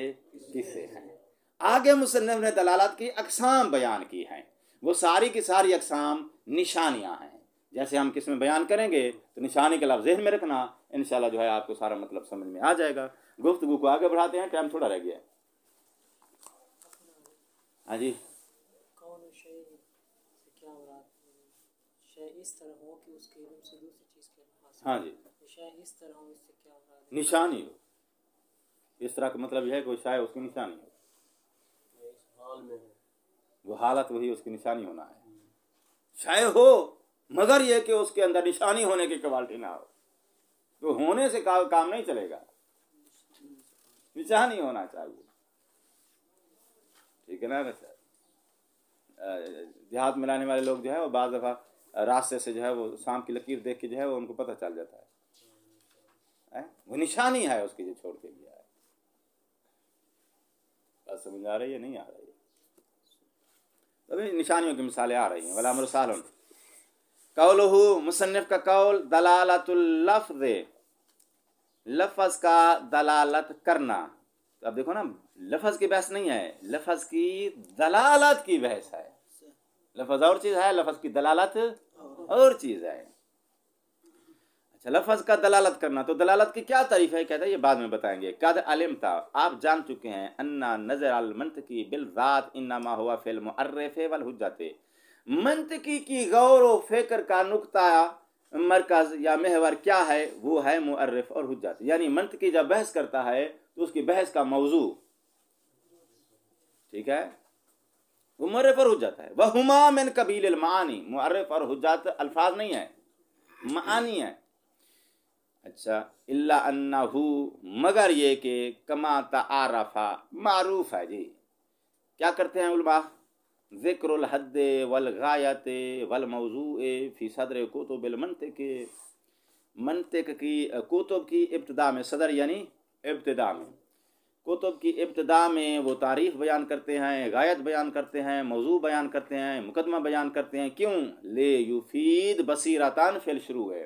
Speaker 1: किसे हैं। आगे मुसन्निफ ने दलालत की अक़साम बयान की हैं, वो सारी की सारी अक़साम निशानियां हैं। जैसे हम किस में बयान करेंगे तो निशानी के लफ्ज़ ज़हन में रखना, इंशाल्लाह जो है आपको सारा मतलब समझ में आ जाएगा। गुफ्तगू को आगे बढ़ाते हैं, टाइम थोड़ा रह गया है। हाँ जी,
Speaker 3: कौन शय से क्या मुराद, शय इस तरह हो कि उसके इल्म से दूसरी चीज़ के इल्म हासिल
Speaker 1: हाँ जी,
Speaker 3: शय इस तरह हो, इससे क्या मुराद है?
Speaker 1: निशानी हो, इस तरह का मतलब यह है कि शायद उसकी निशानी हो,
Speaker 2: इस हाल में है,
Speaker 1: वो हालत वही उसकी निशानी होना है। शायद हो मगर यह कि उसके अंदर निशानी होने की क्वालिटी ना हो, तो होने से काम नहीं चलेगा, निशानी होना चाहिए। ठीक है ना। देहात में लाने वाले लोग जो है वो बाज़ दफ़ा रास्ते से जो है वो शाम की लकीर देख के जो है वो उनको पता चल जाता है, वो निशानी है उसकी जो छोड़ के गया है। बात समझ आ रही है, नहीं आ रही है? अभी निशानियों की मिसालें आ रही हैं। वला मुरसालुन कौलुहु, मुसन्निफ का कौल, दलालतुल लफ्ज़, लफ्ज़ का दलालत करना, तो अब देखो ना, लफ्ज़ की बहस नहीं है, लफ्ज़ की दलालत की बहस है। लफ्ज़ और चीज़ है, लफ्ज़ की दलालत और चीज़ है। अच्छा, लफ्ज़ का दलालत करना, तो दलालत की क्या तारीफ है? कहता है ये बाद में बताएंगे। कद अलिमता, आप जान चुके हैं, अन्ना नज़र अल मंतकी बिल ज़ात इन्नमा हुआ फिल मुअर्रिफ वल हुज्जत, मंतकी की गौर व फिक्र का नुक्ता मरकज़ या महवर क्या है? वो है मुअर्रिफ और हुज्जत। यानी मंतकी जब बहस करता है तो उसकी बहस का मौजू, ठीक है, वो मुअर्रिफ और हुज्जत है। वह हुमा मिन कबील मानी, मुअर्रिफ और हुज्जत अल्फाज नहीं है, मानी है। अच्छा, इल्ला अन्नहु, मगर ये कि कमा तारफा, मारूफ है जी। क्या करते हैं उलमा? ज़िक्रुल हद्द वल गायत वल मौज़ूए फी सदर कुतुबिल मंतिक, मंतिक की कुतुब की इब्तिदा में, सदर यानी इब्तिदा में, कुतुब की इब्तिदा में वो तारीफ़ बयान करते हैं, गायत बयान करते हैं, मौजू बयान करते हैं, मुकदमा बयान करते हैं। क्यों? ले युफीद बसीरतान फिल शुरू है,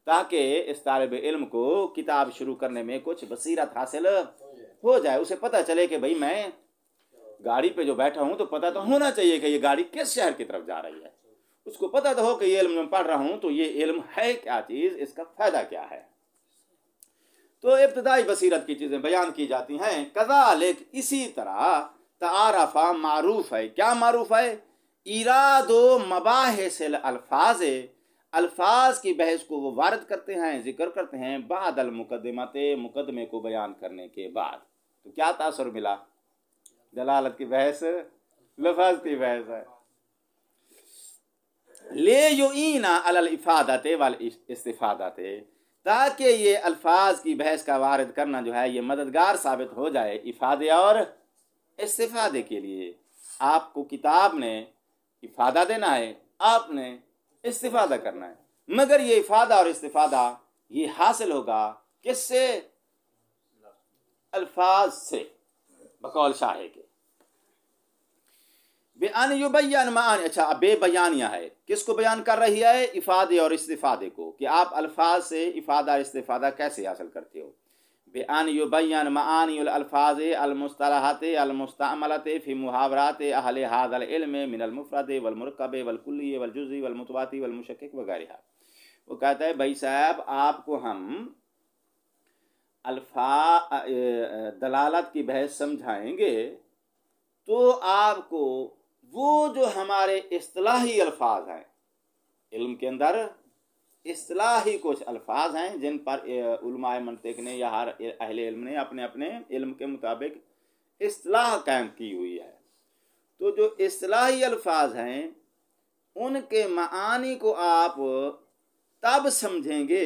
Speaker 1: ताकि इस तालिब इल्म को किताब शुरू करने में कुछ बसीरत हासिल हो जाए, उसे पता चले कि भाई मैं गाड़ी पे जो बैठा हूँ तो पता तो होना चाहिए कि ये गाड़ी किस शहर की तरफ जा रही है। उसको पता तो हो कि ये इल्म मैं पढ़ रहा हूँ तो ये इल्म है क्या चीज़, इसका फ़ायदा क्या है। तो इब्तिदाई बसीरत की चीज़ें बयान की जाती हैं। कज़ालिक, इसी तरह तारफ़ा मारूफ है। क्या मारूफ है? इरादो मबाहिसिल अल्फाज, अल्फाज की बहस को वो वारद करते हैं, जिक्र करते हैं, बादल मुकदमते, मुकदमे को बयान करने के बाद। तो क्या तासुर मिला? दलालत की बहस लफ्ज़ की बहस है। ले युईना अलल इफादते वल इस्तिफादते, ताकि ये अल्फाज की बहस का वारद करना जो है ये मददगार साबित हो जाए इफादे और इस्तिफादे के लिए। आपको किताब ने इफादा देना है, आपने इस्तिफादा करना है, मगर ये इफादा और इस्तिफादा ये हासिल होगा किससे? अल्फाज से, बकौल शाहे के। बेअन युबय्यन मानी, अच्छा अब बेबयानिया है, किसको बयान कर रही है? इफादे और इस्तिफादे को, कि आप अल्फाज से इफादा और इस्तिफादा कैसे हासिल करते हो। बेअन युबय्यन मानी अल अल्फाज अल मुस्तलहात अल मुस्तअमलत फी मुहावरात अहले हाज़ल इल्म मिन अल मुफरद वल मुरक्कब वल कुल्ली वल जुज़ी वल मुतवाती वल मुशक्किक वगैरह। वो कहता है भाई साहब, आपको हम दलालत की बहस समझाएंगे तो आपको वो जो हमारे इस्तिलाही अल्फाज हैं, इल्म के अंदर इस्तिलाही कुछ अल्फाज हैं जिन पर उलमाए मंतिक ने या हर अहले इल्म ने अपने अपने इल्म के मुताबिक इस्तिलाह कायम की हुई है। तो जो इस्तिलाही अल्फाज हैं उनके मानी को आप तब समझेंगे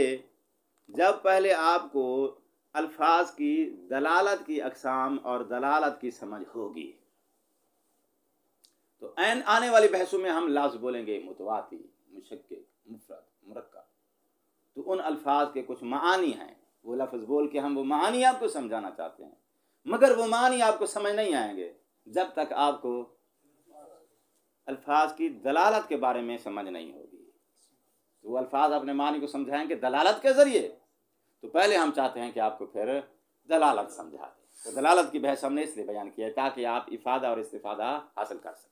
Speaker 1: जब पहले आपको अल्फाज की दलालत की अक़साम और दलालत की समझ होगी। तो आने वाली बहसों में हम लफ्ज़ बोलेंगे मुतवाती, मुशक्किक, मुफरद, मुरक्कब। तो उन अल्फाज के कुछ मानी हैं, वो लफ्ज़ बोल के हम वो मानी आपको समझाना चाहते हैं, मगर वो मानी आपको समझ नहीं आएंगे जब तक आपको अल्फाज की दलालत के बारे में समझ नहीं होगी। तो वो अल्फाज अपने मानी को समझाएंगे दलालत के ज़रिए, तो पहले हम चाहते हैं कि आपको फिर दलालत समझा दें। तो दलालत की बहस हमने इसलिए बयान किया है ताकि आप इफादा और इस्तिफादा हासिल कर सकें।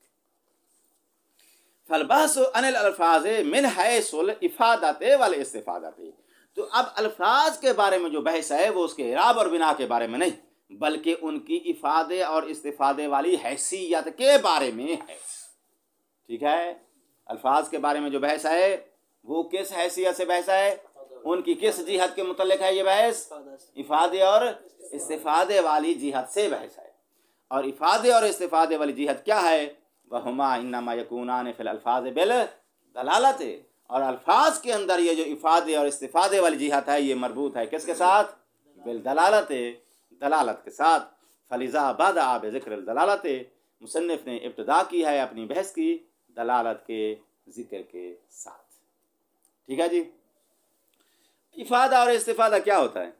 Speaker 1: फलबहसु अनिल अल्फाज मिन हैसुल इफादते वल इस्तिफादते, तो अब अल्फाज के बारे में जो बहस है वो उसके इराब और बिना के बारे में नहीं, बल्कि उनकी इफादे और इस्तिफादे वाली हैसियत के बारे में है। ठीक है, अल्फाज के बारे में जो बहस है वो किस हैसियत से बहस है, उनकी किस जिहत के मुतल्लिक है ये बहस? इफादे और इस्तिफादे वाली जिहत से बहस है। और इफादे और इस्तिफादे वाली जिहत क्या है? वहुमा इन्नमा यकूनान फिल अल्फाज बिल दलालत, और अल्फाज के अंदर ये जो इफादे और इस्तिफादे वाली जिहत है ये मरबूत है किसके साथ? बिल दलालत, दलालत के साथ। फलिज़ा बदा बिज़िक्र दलालत, मुसन्निफ ने इब्तिदा की है अपनी बहस की दलालत के जिक्र के साथ। ठीक है जी। इफादा और इस्तिफादा क्या होता है?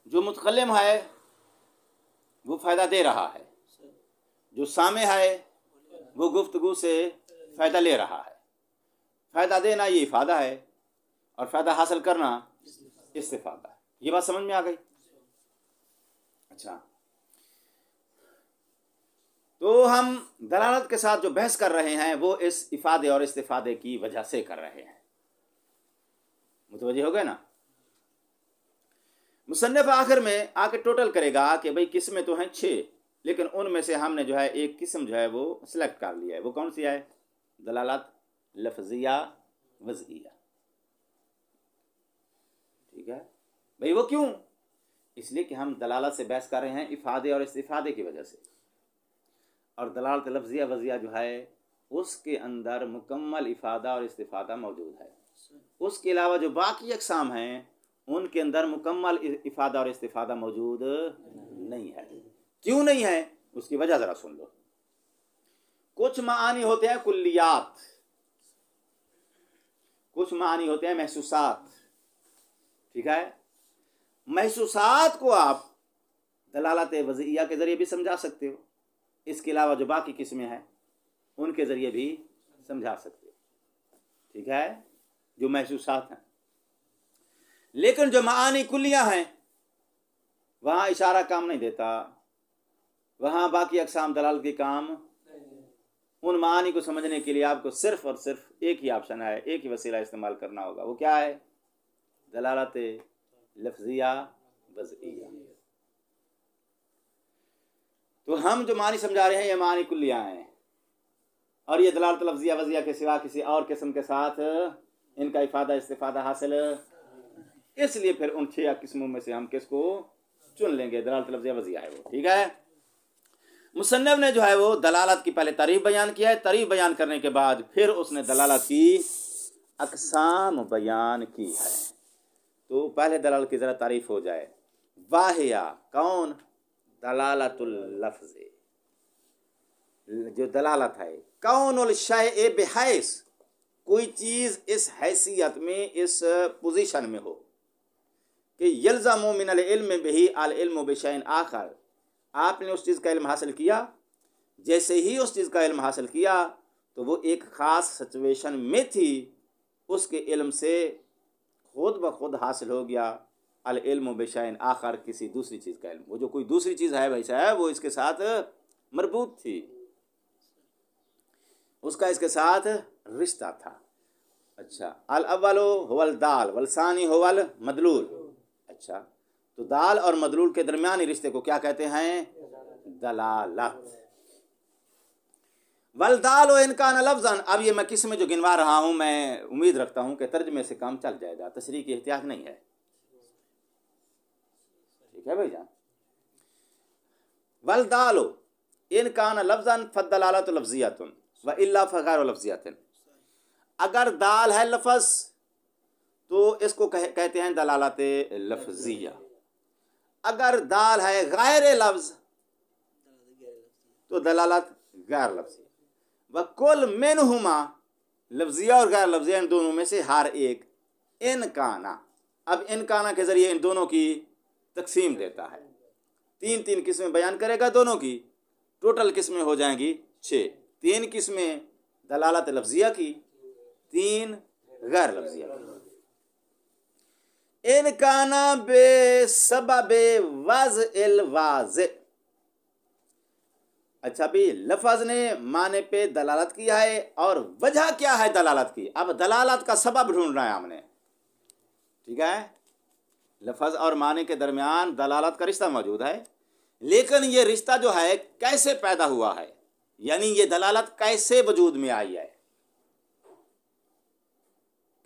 Speaker 1: जो मुतकल्लिम है वो फ़ायदा दे रहा है, जो सामे है वो गुफ्तगू से फ़ायदा ले रहा है। फ़ायदा देना ये इफादा है, और फ़ायदा हासिल करना इस्तिफादा है। ये बात समझ में आ गई? अच्छा, तो हम दलालत के साथ जो बहस कर रहे हैं वो इस इफादे और इस्तिफादे की वजह से कर रहे हैं। मुतवज्जे हो गए ना? मुसन्निफ आखिर में आके टोटल करेगा कि भाई किस्में तो हैं 6, लेकिन उनमें से हमने जो है एक किस्म जो है वो सिलेक्ट कर लिया है। वो कौन सी है? दलालत लफ्जिया वज़इया। ठीक है भाई, वो क्यों? इसलिए कि हम दलालत से बहस कर रहे हैं इफादे और इस्तिफादे की वजह से, और दलालत लफ्जिया वज़इया जो है उसके अंदर मुकम्मल इफादा और इस्तिफादा मौजूद है। उसके अलावा जो बाकी अक़साम हैं उनके अंदर मुकम्मल इफादा और इस्तिफादा मौजूद नहीं है। क्यों नहीं है? उसकी वजह ज़रा सुन लो। कुछ मानी होते हैं कुल्लियात, कुछ मानी होते हैं महसूसात। ठीक है, महसूसात को आप दलालत वज़इया के ज़रिए भी समझा सकते हो, इसके अलावा जो बाकी किस्में हैं उनके ज़रिए भी समझा सकते हो। ठीक है, जो महसूसात हैं। लेकिन जो मानी कुल्लियाँ हैं वहाँ इशारा काम नहीं देता, वहाँ बाकी अक़साम दलाल के काम। उन मानी को समझने के लिए आपको सिर्फ और सिर्फ एक ही ऑप्शन है, एक ही वसीला इस्तेमाल करना होगा। वो क्या है? दलालत लफ्जिया वज़इया। तो हम जो मानी समझा रहे हैं ये मानी कुल्लियाँ हैं, और ये दलालत लफ्जिया वज़इया के सिवा किसी और किस्म के साथ इनका इफादा इस्तिफादा हासिल। इसलिए फिर उन 6 किस्मों में से हम किसको चुन लेंगे? दलालत लफ्जिया वज़इया है वो। ठीक है, मुसन्निफ ने जो है वो दलालत की पहले तारीफ बयान किया है, तारीफ बयान करने के बाद फिर उसने दलालत की अक़साम बयान की है। तो पहले दलालत की ज़रा तारीफ हो जाए। वाहिया कौन? दलालतुल लफ्ज़, जो दलालत है कौनुल शैअ बिहैस, कोई चीज़ इस हैसियत में, इस पोजीशन में हो कि यल्ज़मु मिनल इल्म बिही अल इल्म बिशैइन आखर, आपने उस चीज़ का इल्म हासिल किया, जैसे ही उस चीज़ का इल्म हासिल किया तो वो एक ख़ास सिचुएशन में थी, उसके इल्म से खुद ब खुद हासिल हो गया अल इल्म बिशैइन आखर, किसी दूसरी चीज़ का इल्म। वो जो कोई दूसरी चीज़ है भाई साहब वो इसके साथ मरबूत थी, उसका इसके साथ रिश्ता था। अच्छा, अल अव्वल हुवल दाल वल सानी हुवल मदलूल। अच्छा, तो दाल और मदलूल के दरमियानी रिश्ते को क्या कहते हैं? दलालत। वल दाल व इनकान लफ्ज़न। अब ये मैं किस्में जो गिनवा रहा हूँ, मैं उम्मीद रखता हूँ कि तर्जमे से काम चल जाएगा, तशरीह की एहतियाज नहीं है। ठीक है भाईजान। वल दाल इनकान लफ्ज़न फद्दलालत लफ्ज़ियतुन व इल्ला फ़गैर लफ्ज़ियतिन। अगर दाल है लफ्ज़ तो इसको कहते हैं दलालत लफ्ज़िया। अगर दाल है गैर लफ्ज़ तो दलालत गैर लफ्ज़िया। व कुल मिनहुमा, लफ्ज़िया और गैर लफ्ज़िया इन दोनों में से हर एक इनकाना। अब इनकाना के ज़रिए इन दोनों की तकसीम देता है। 3 किस्में बयान करेगा दोनों की, टोटल किस्में हो जाएंगी 6। 3 किस्में दलालत लफ्ज़िया की, 3 गैर लफ्ज़िया की। इनकाना बे सबबे वज़इल वाज़े। अच्छा भी लफ्ज़ ने माने पे दलालत किया है, और वजह क्या है दलालत की? अब दलालत का सबब ढूंढना है हमने। ठीक है, लफ्ज़ और माने के दरमियान दलालत का रिश्ता मौजूद है, लेकिन ये रिश्ता जो है कैसे पैदा हुआ है, यानी ये दलालत कैसे वजूद में आई है?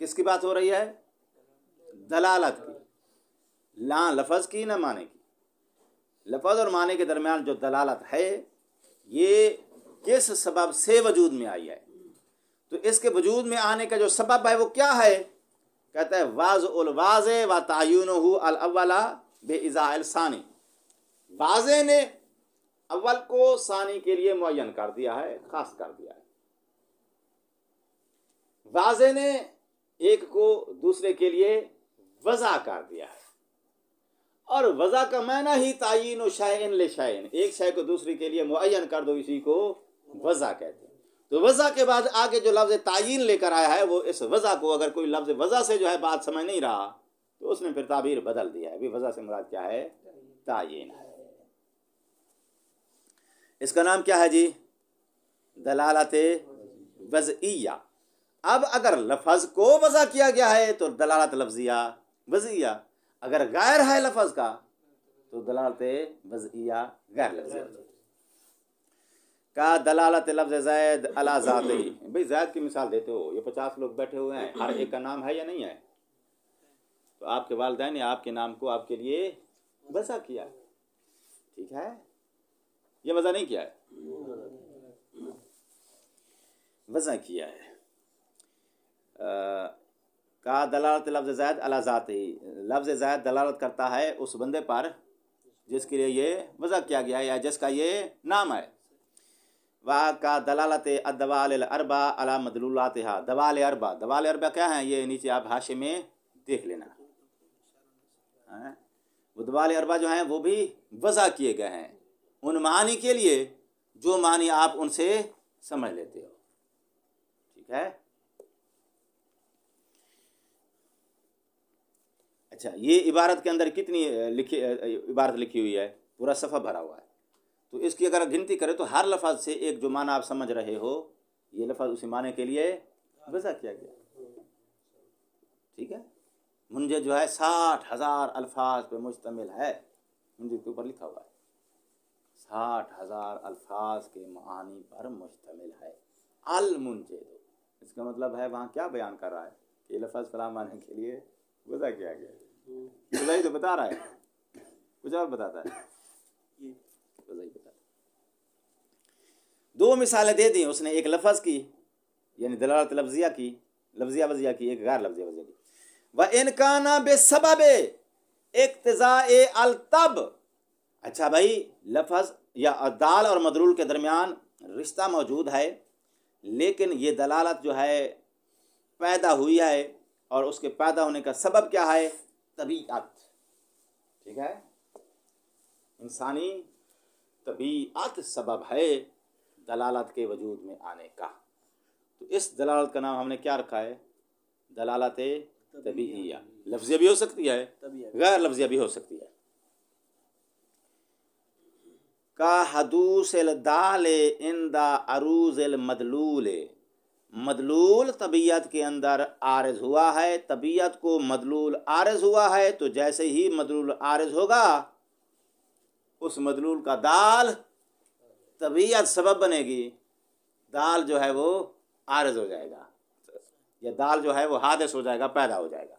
Speaker 1: किसकी बात हो रही है? दलालत की, ना लफ्ज़ की ना माने की। लफ्ज़ और माने के दरमियान जो दलालत है ये किस सबब से वजूद में आई है? तो इसके वजूद में आने का जो सबब है वो क्या है? कहता है वाज़उल वाज़े व तायुनुहु अल अव्वला बेइज़ाइल सानी। वाज़े ने अव्वल को सानी के लिए मुअय्यन कर दिया है, खास कर दिया है। वाज़े ने एक को दूसरे के लिए वज़ा कर दिया है, और वज़ा का माना ही तायीन शैइन ले शैइन, एक शय को दूसरे के लिए मुअय्यन कर दो, इसी को वज़ा कहते हैं। तो वज़ा के बाद आगे जो लफ्ज़ तायीन लेकर आया है, वो इस वज़ा को, अगर कोई लफ्ज़ वज़ा से जो है बात समझ नहीं रहा तो उसने फिर ताबीर बदल दिया है। अभी वज़ा से मुराद क्या है? तायीन है। इसका नाम क्या है जी? दलालत वज़इया। अब अगर लफ्ज़ को वज़ा किया गया है तो दलालत लफ्ज़िया वज़इया, अगर गैर है लफ्ज़ का तो दलालत वज़इया गैर लफ्ज़िया का। दलालत लफ्ज़ ज़ैद अला ज़ातिही। भाई ज़ैद की मिसाल देते हो, ये 50 लोग बैठे हुए हैं, हर एक का नाम है या नहीं है? तो आपके वालिदैन ने आपके नाम को आपके लिए वज़ा किया, ठीक है? ये वज़ा नहीं किया है, वज़ा किया है। का दलालत लफ्ज़ ज़ैद अला ज़ातिही। लफ्ज़ ज़ैद दलालत करता है उस बंदे पर जिसके लिए ये वज़ा किया गया है या जिसका ये नाम है। वाह का दलालत अदवाल अरबा अला मदलूलातिहा। दवाल अरबा, दवाल अरबा क्या है? ये नीचे आप हाशिए में देख लेना। वो दवाल अरबा जो हैं वो भी वज़ा किए गए हैं उन मानी के लिए जो मानी आप उनसे समझ लेते हो, ठीक है? अच्छा, ये इबारत के अंदर कितनी इबारत लिखी हुई है? पूरा सफ़ा भरा हुआ है। तो इसकी अगर गिनती करें तो हर लफ्ज़ से एक जो माना आप समझ रहे हो, ये लफ्ज़ उसी माने के लिए वज़ा किया गया, ठीक है? मुंजे जो है 60,000 अल्फाज पे मुश्तमिल है। मुंजे के ऊपर लिखा हुआ है 60,000 अल्फाज के मानी पर मुश्तमिल है। अल मुंजे, इसका मतलब है वहाँ क्या बयान कर रहा है कि लफ्ज़ फलां माने के लिए वज़ा किया गया। वज़ा ही तो बता रहा है, कुछ और बताता है, वज़ा ही बताता है। दो मिसालें दे दी उसने, एक लफ्ज़ की यानी दलालत लफ्ज़िया की, लफ्ज़िया वज़िया की, एक गैर लफ्ज़िया वज़िया की। व इनकाना बेसबब इक्तिज़ाए अलतब। अच्छा भाई, लफ्ज़ या दाल और मदलूल के दरमियान रिश्ता मौजूद है, लेकिन ये दलालत जो है पैदा हुई है और उसके पैदा होने का सबब क्या है? तबीअत, ठीक है? इंसानी तबीअत सबब है दलालत के वजूद में आने का। तो इस दलालत का नाम हमने क्या रखा है? दलालत तबीइया। लफ्ज़िया भी हो सकती है, गैर लफ्ज़िया भी हो सकती है। का हदूसल दाल इंदा अरूज़ल मदलूल। मदलूल तबीयत के अंदर आरज़ हुआ है, तबीयत को मदलूल आरज़ हुआ है, तो जैसे ही मदलूल आरज़ होगा उस मदलूल का दाल तबीयत सबब बनेगी, दाल जो है वो आरज़ हो जाएगा, या दाल जो है वो हादिस हो जाएगा, पैदा हो जाएगा।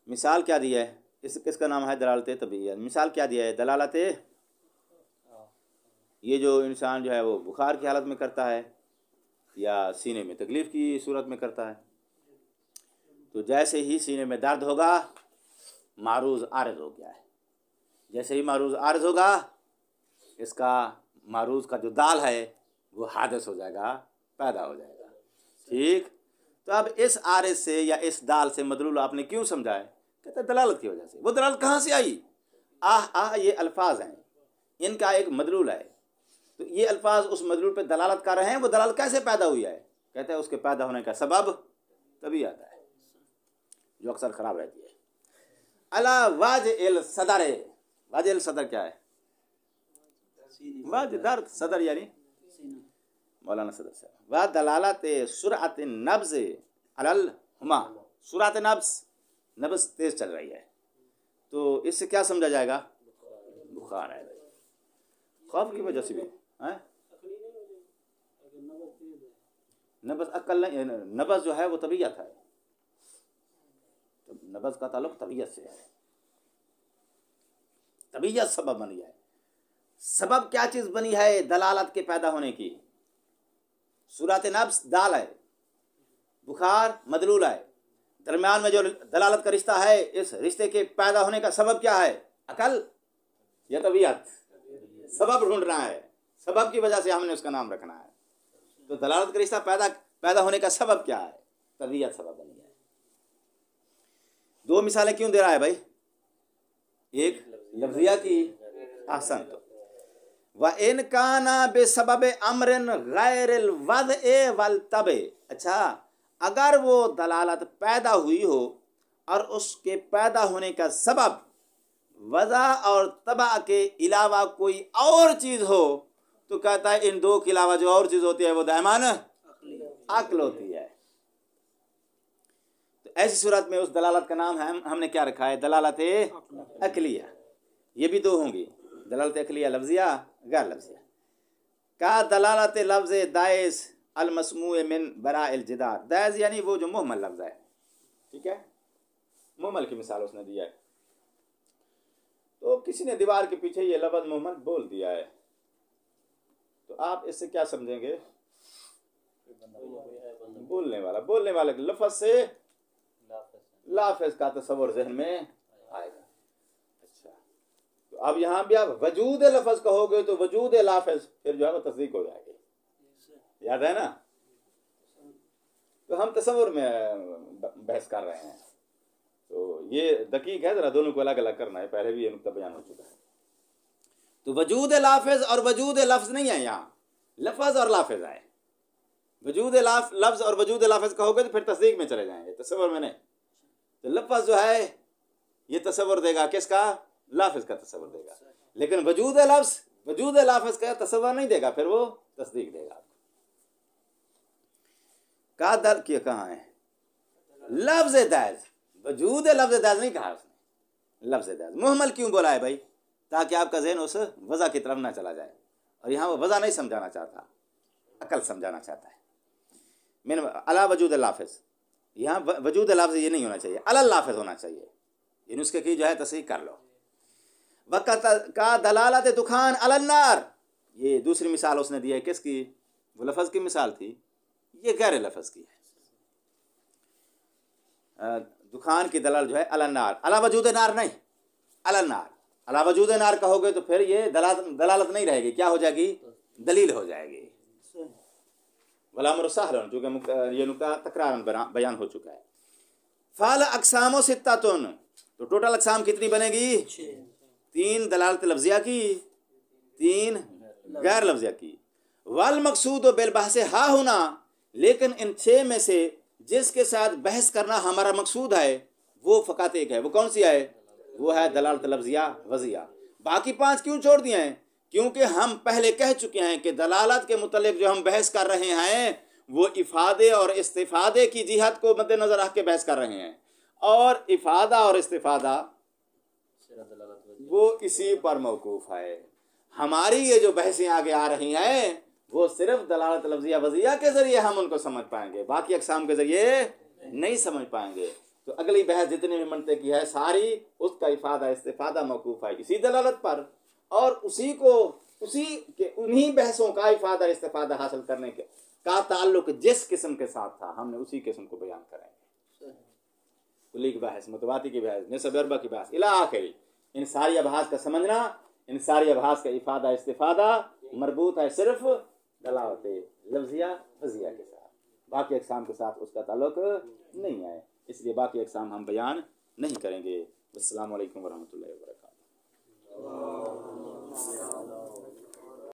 Speaker 1: मिसाल क्या दी है? किसका नाम है? दलालत तबीयत। मिसाल क्या दिया है? दलालत, ये जो इंसान जो है वो बुखार की हालत में करता है या सीने में तकलीफ़ की सूरत में करता है, तो जैसे ही सीने में दर्द होगा मारूज़ आरज़ हो गया है। जैसे ही मारूज़ आरज़ होगा, इसका मारूज़ का जो दाल है वो हादिस हो जाएगा, पैदा हो जाएगा, ठीक? तो अब इस आरज़ से या इस दाल से मदलूल आपने क्यों समझा है? कहते हैं दलालत की वजह से। वो दलालत कहाँ से आई? ये अल्फाज हैं, इनका एक मदलूल है, तो ये अल्फाज उस मदलूल पे दलालत कर रहे हैं। वो दलालत कैसे पैदा हुई है? कहते हैं उसके पैदा होने का सबब तभी आता है जो अक्सर ख़राब रहती है। अला वाजिल सदर। वाजिल सदर क्या है? वाज दर्द, सदर यानी मौलाना सदर से। व दलालत सुरअत नब्ज़ अलल हुमा। सुरअत नब्ज़ तेज़ चल रही है, तो इससे क्या समझा जाएगा? बुखार है। खौफ की वजह से भी है। नब्ज़ अक्ल नहीं, नब्ज़ जो है वो तबीयत है, तो नब्ज़ का ताल्लुक तबीयत से है। तबीयत सबब बनी है। सबब क्या चीज़ बनी है दलालत के पैदा होने की? सूरत नब्ज़ दाल है, बुखार मदलूल है, दरमियान में जो दलालत का रिश्ता है, इस रिश्ते के पैदा होने का सबब क्या है? अकल या तबीयत? सबब ढूंढ रहा है, सबब की वजह से हमने उसका नाम रखना है। तो दलालत का रिश्ता पैदा होने का सबब क्या है? तबीयत सबब बनी है। दो मिसालें क्यों दे रहा है भाई? एक लफ्ज़िया की, ahsan। व इनकाना बेसबब अमरिन गैरिल वज़ए वल तबे। अच्छा, अगर वो दलालत पैदा हुई हो और उसके पैदा होने का सबब वज़ा और तबा के अलावा कोई और चीज़ हो, तो कहता है इन दो के अलावा जो और चीज़ होती है वो दायमान अक्ल होती है। तो ऐसी सूरत में उस दलालत का नाम है हमने क्या रखा है? दलालत अक्लिया। ये भी दो होंगी, दलालत अक्लिया लफ्ज़िया गैर लफ्ज़िया। का दलालत लफ्ज़ दाइस अलमस्मूए मिन बराइल जिदार। दाइस यानी वो जो मुहम्मल लफ्ज़ है, ठीक है, मुहम्मल की मिसाल उसने दिया है। तो किसी ने दीवार के पीछे ये लफ्ज़ मुहम्मल बोल दिया है, तो आप इससे क्या समझेंगे? बोलने वाले लफ्ज़ से लाफिज का तस्वर जहन में आएगा। अच्छा, तो अब यहाँ भी आप वजूद लफ्ज़ कहोगे तो वजूद लाफिज फिर जो है वो तस्दीक हो जाएगी, याद है ना? तो हम तस्वर में बहस कर रहे हैं, तो ये दकीक है, जरा दोनों को अलग अलग करना है, पहले भी ये नुक्ता बयान हो चुका है। तो वजूद लाफिज और वजूद लफ्ज़ नहीं है, यहाँ लफ्ज़ और लाफिज है। वजूद लफ्ज़ और वजूद लाफिज कहोगे तो फिर तस्दीक में चले जाएंगे, तस्वर में नहीं। तो लफ्ज़ जो है ये तस्वर देगा किसका? लाफिज का तस्वर देगा, लेकिन वजूद लफ्ज़ वजूद लाफिज का तस्वर नहीं देगा, फिर वो तस्दीक देगा। का दल किया कहाँ है? लफ्ज़ दाज, वजूद लफ्ज़ दाज नहीं कहा उसने, लफ्ज़ दाज। मुहम्मल क्यों बोला है भाई? ताकि आपका ज़हन उस वज़ा की तरफ ना चला जाए, और यहाँ वो वज़ा नहीं समझाना चाहता, अकल समझाना चाहता है। मैंने अला वजूद लाफिज, यहाँ वजूद लफ्ज़ ये नहीं होना चाहिए, अला लाफिज होना चाहिए। ये नुस्खे की जो है तस्दीक कर लो। वक़्त का दलालत दुखान अलन्नार, ये दूसरी मिसाल उसने दी है, किसकी? वो लफ्ज़ की मिसाल थी, ये गैर लफ्ज़ की है। दुखान की दलाल जो है अलन्नार, अला वजूद नार नहीं, अलन्नार। अला वजूद नार कहोगे तो फिर ये दलालत नहीं रहेगी, क्या हो जाएगी? दलील हो जाएगी। वला मुरसाहलन, चूँकि ये नुक्ता तकरारन बयान हो चुका है। फाल अक़सामो सित्तातुन, तो टोटल अक़साम कितनी बनेगी? 3 दलालत लफ्ज़िया की, 3 गैर लफ्ज़िया की। वल मकसूद बिल बहस हा होना, लेकिन इन 6 में से जिसके साथ बहस करना हमारा मकसूद है वो फ़कत एक है। वो कौन सी है? वो है दलालत लफ्ज़िया वज़िया। बाकी 5 क्यों छोड़ दिए हैं? क्योंकि हम पहले कह चुके हैं कि दलालत के मुतल्लिक़ जो हम बहस कर रहे हैं वो इफ़ादे और इस्तिफ़ादे की जिहत को मद्देनज़र रख के बहस कर रहे हैं, और इफ़ादा और इस्तिफ़ादा वो इसी पर मौकूफ़ है। हमारी ये जो बहसें आगे आ रही हैं वो सिर्फ दलालत लफ्ज़िया वज़िया के ज़रिए हम उनको समझ पाएंगे, बाकी अक़साम के ज़रिए नहीं समझ पाएंगे। तो अगली बहस जितनी भी मनते की है सारी उसका इफ़ादा इस्तिफ़ादा मौकूफ़ है इसी दलालत पर, और उन्हीं बहसों का इफ़ादा इस्तिफ़ादा हासिल करने का ताल्लुक जिस किस्म के साथ था हमने उसी किस्म को बयान करेंगे। कुली की बहस, मुतवाती की बहस, निस्ब अरबा की बहस, इला आखिरी, इन सारी अबहास का समझना, इन सारी अबहास का इफ़ादा इस्तिफ़ादा मरबूत है सिर्फ दलालत लफ्ज़िया वज़िया के साथ, बाकी अक़साम के साथ उसका ताल्लुक नहीं है, इसलिए बाकी अक़साम हम बयान नहीं करेंगे। अस्सलामु अलैकुम वरहमतुल्लाहि वबरकातुहू।